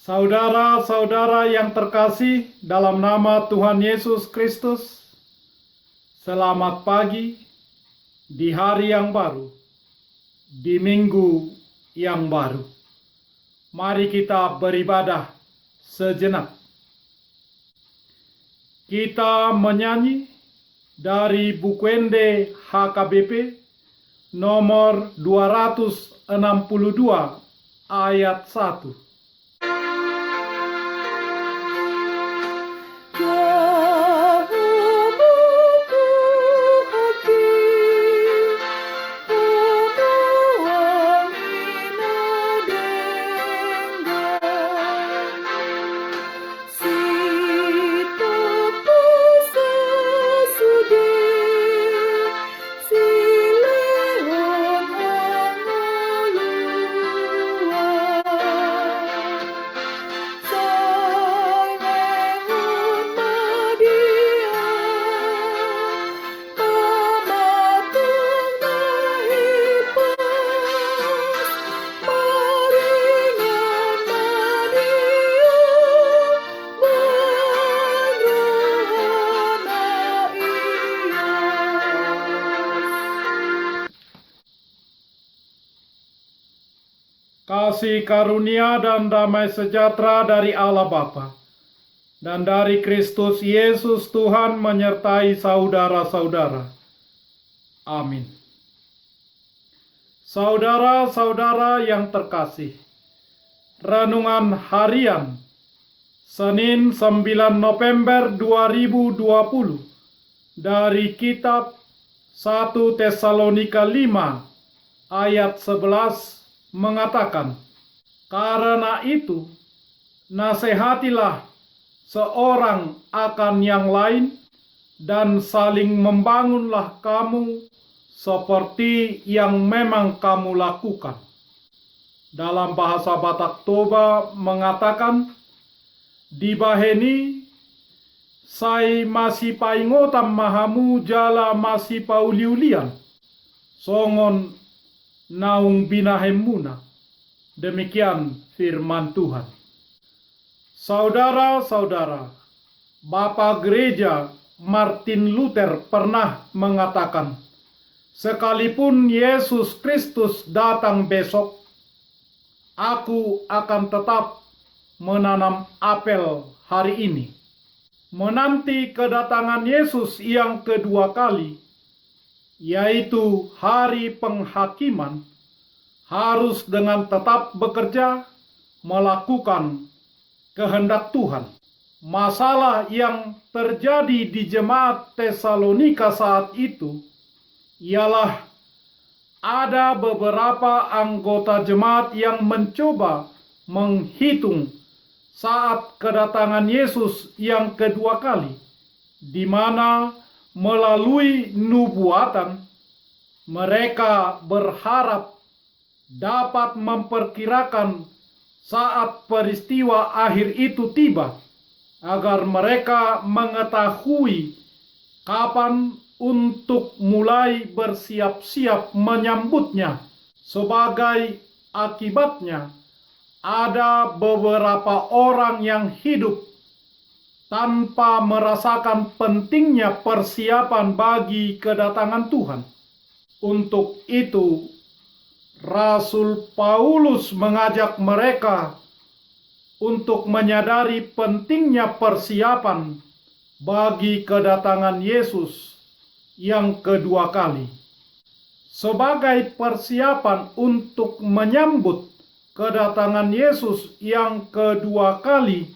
Saudara-saudara yang terkasih dalam nama Tuhan Yesus Kristus, selamat pagi di hari yang baru, di minggu yang baru. Mari kita beribadah sejenak. Kita menyanyi dari buku Ende HKBP nomor 262 ayat 1. Kasih karunia dan damai sejahtera dari Allah Bapa dan dari Kristus Yesus Tuhan menyertai saudara-saudara. Amin. Saudara-saudara yang terkasih, renungan harian Senin 9 November 2020 dari kitab 1 Tesalonika 5 ayat 11 mengatakan, "Karena itu, nasihatilah seorang akan yang lain dan saling membangunlah kamu seperti yang memang kamu lakukan." Dalam bahasa Batak Toba mengatakan, "Di baheni, sai masih paingotam mahamu jala masih pauliulian, songon naung binahemuna." Demikian firman Tuhan. Saudara-saudara, Bapak Gereja Martin Luther pernah mengatakan, "Sekalipun Yesus Kristus datang besok, aku akan tetap menanam apel hari ini." Menanti kedatangan Yesus yang kedua kali, yaitu hari penghakiman, harus dengan tetap bekerja melakukan kehendak Tuhan. Masalah yang terjadi di jemaat Tesalonika saat itu ialah ada beberapa anggota jemaat yang mencoba menghitung saat kedatangan Yesus yang kedua kali, di mana melalui nubuatan mereka berharap dapat memperkirakan saat peristiwa akhir itu tiba, agar mereka mengetahui kapan untuk mulai bersiap-siap menyambutnya. Sebagai akibatnya, ada beberapa orang yang hidup tanpa merasakan pentingnya persiapan bagi kedatangan Tuhan. Untuk itu, Rasul Paulus mengajak mereka untuk menyadari pentingnya persiapan bagi kedatangan Yesus yang kedua kali. Sebagai persiapan untuk menyambut kedatangan Yesus yang kedua kali,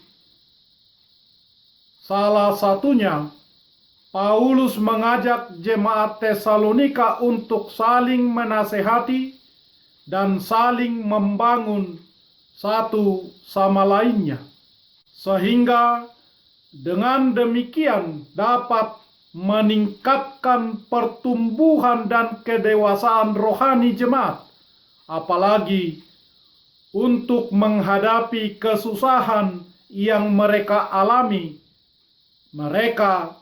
salah satunya, Paulus mengajak jemaat Tesalonika untuk saling menasehati dan saling membangun satu sama lainnya, sehingga dengan demikian dapat meningkatkan pertumbuhan dan kedewasaan rohani jemaat, apalagi untuk menghadapi kesusahan yang mereka alami. Mereka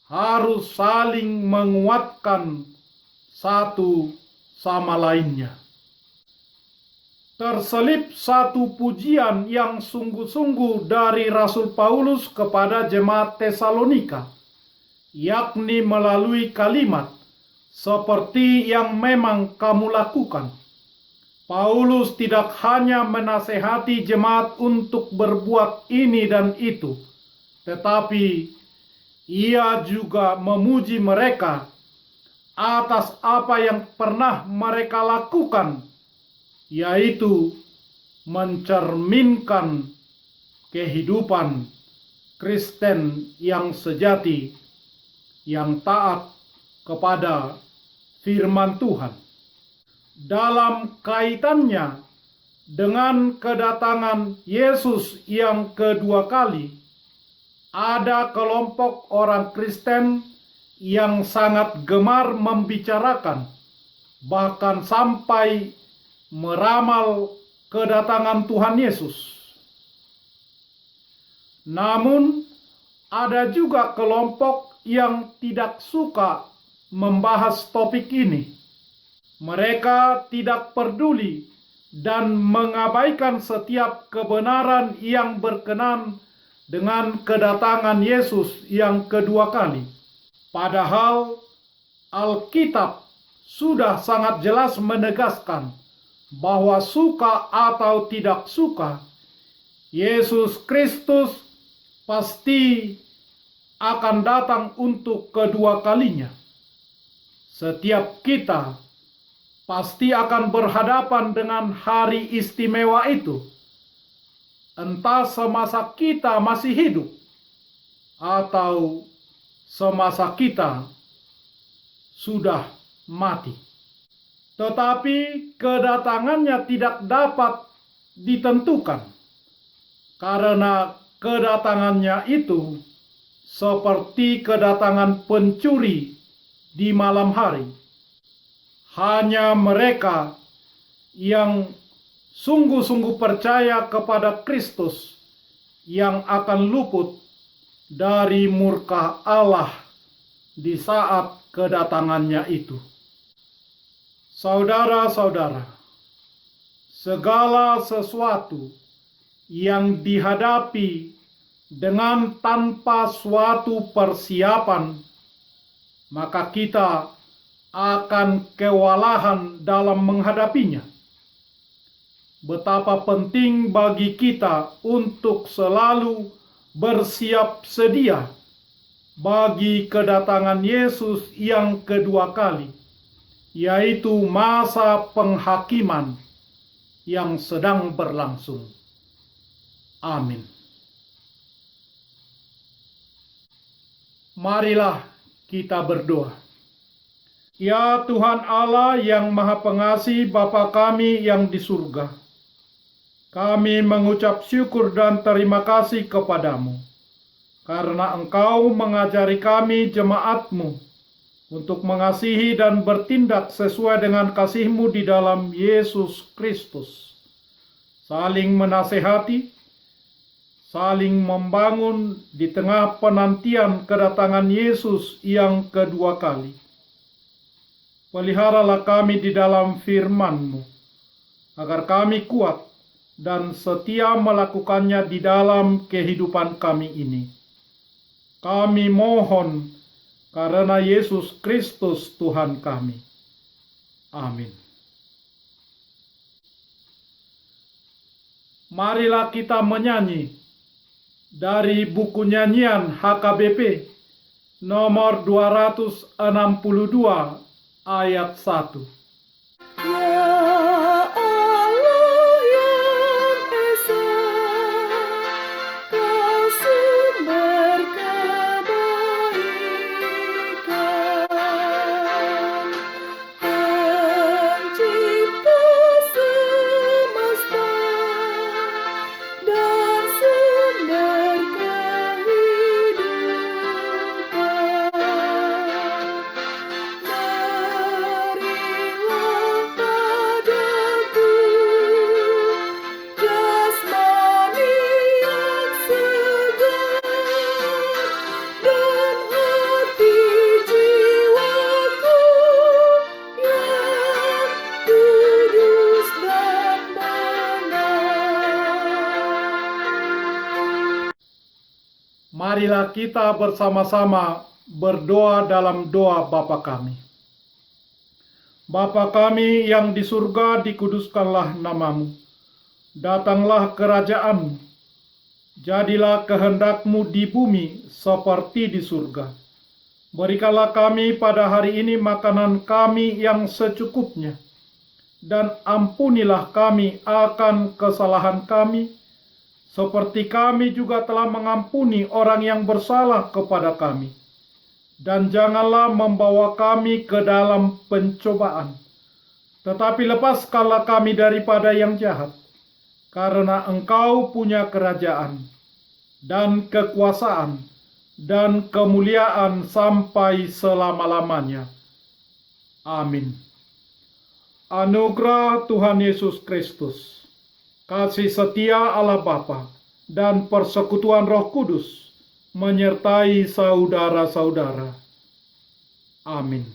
harus saling menguatkan satu sama lainnya. terselip satu pujian yang sungguh-sungguh dari Rasul Paulus kepada jemaat Tesalonika, yakni melalui kalimat, "Seperti yang memang kamu lakukan." Paulus tidak hanya menasehati jemaat untuk berbuat ini dan itu, tetapi ia juga memuji mereka atas apa yang pernah mereka lakukan, yaitu mencerminkan kehidupan Kristen yang sejati, yang taat kepada firman Tuhan. Dalam kaitannya dengan kedatangan Yesus yang kedua kali, ada kelompok orang Kristen yang sangat gemar membicarakan, bahkan sampai meramal kedatangan Tuhan Yesus. Namun, ada juga kelompok yang tidak suka membahas topik ini. Mereka tidak peduli dan mengabaikan setiap kebenaran yang berkenan dengan kedatangan Yesus yang kedua kali. Padahal Alkitab sudah sangat jelas menegaskan bahwa suka atau tidak suka, Yesus Kristus pasti akan datang untuk kedua kalinya. Setiap kita pasti akan berhadapan dengan hari istimewa itu, entah semasa kita masih hidup atau semasa kita sudah mati. Tetapi kedatangannya tidak dapat ditentukan, karena kedatangannya itu seperti kedatangan pencuri di malam hari. Hanya mereka yang sungguh-sungguh percaya kepada Kristus yang akan luput dari murka Allah di saat kedatangannya itu. Saudara-saudara, segala sesuatu yang dihadapi dengan tanpa suatu persiapan, maka kita akan kewalahan dalam menghadapinya. Betapa penting bagi kita untuk selalu bersiap sedia bagi kedatangan Yesus yang kedua kali, yaitu masa penghakiman yang sedang berlangsung. Amin. Marilah kita berdoa. Ya Tuhan Allah yang Maha Pengasih, Bapa kami yang di surga, kami mengucap syukur dan terima kasih kepadamu, karena Engkau mengajari kami jemaat-Mu untuk mengasihi dan bertindak sesuai dengan kasih-Mu di dalam Yesus Kristus, saling menasehati, saling membangun di tengah penantian kedatangan Yesus yang kedua kali. Peliharalah kami di dalam firman-Mu, agar kami kuat dan setia melakukannya di dalam kehidupan kami ini. Kami mohon karena Yesus Kristus Tuhan kami. Amin. Marilah kita menyanyi dari buku nyanyian HKBP nomor 262 ayat 1. Ya Allah yang Esa, Kau sumber kebaikan, Pencipta semesta dan sumber kehidupan. Marilah kita bersama-sama berdoa dalam doa Bapa kami. Bapa kami yang di surga, dikuduskanlah namamu. Datanglah kerajaan-Mu. Jadilah kehendak-Mu di bumi seperti di surga. Berikanlah kami pada hari ini makanan kami yang secukupnya. Dan ampunilah kami akan kesalahan kami, seperti kami juga telah mengampuni orang yang bersalah kepada kami. Dan janganlah membawa kami ke dalam pencobaan, tetapi lepaskanlah kami daripada yang jahat. Karena Engkau punya kerajaan, dan kekuasaan, dan kemuliaan sampai selama-lamanya. Amin. Anugerah Tuhan Yesus Kristus, kasih setia Allah Bapa, dan persekutuan Roh Kudus menyertai saudara-saudara. Amin.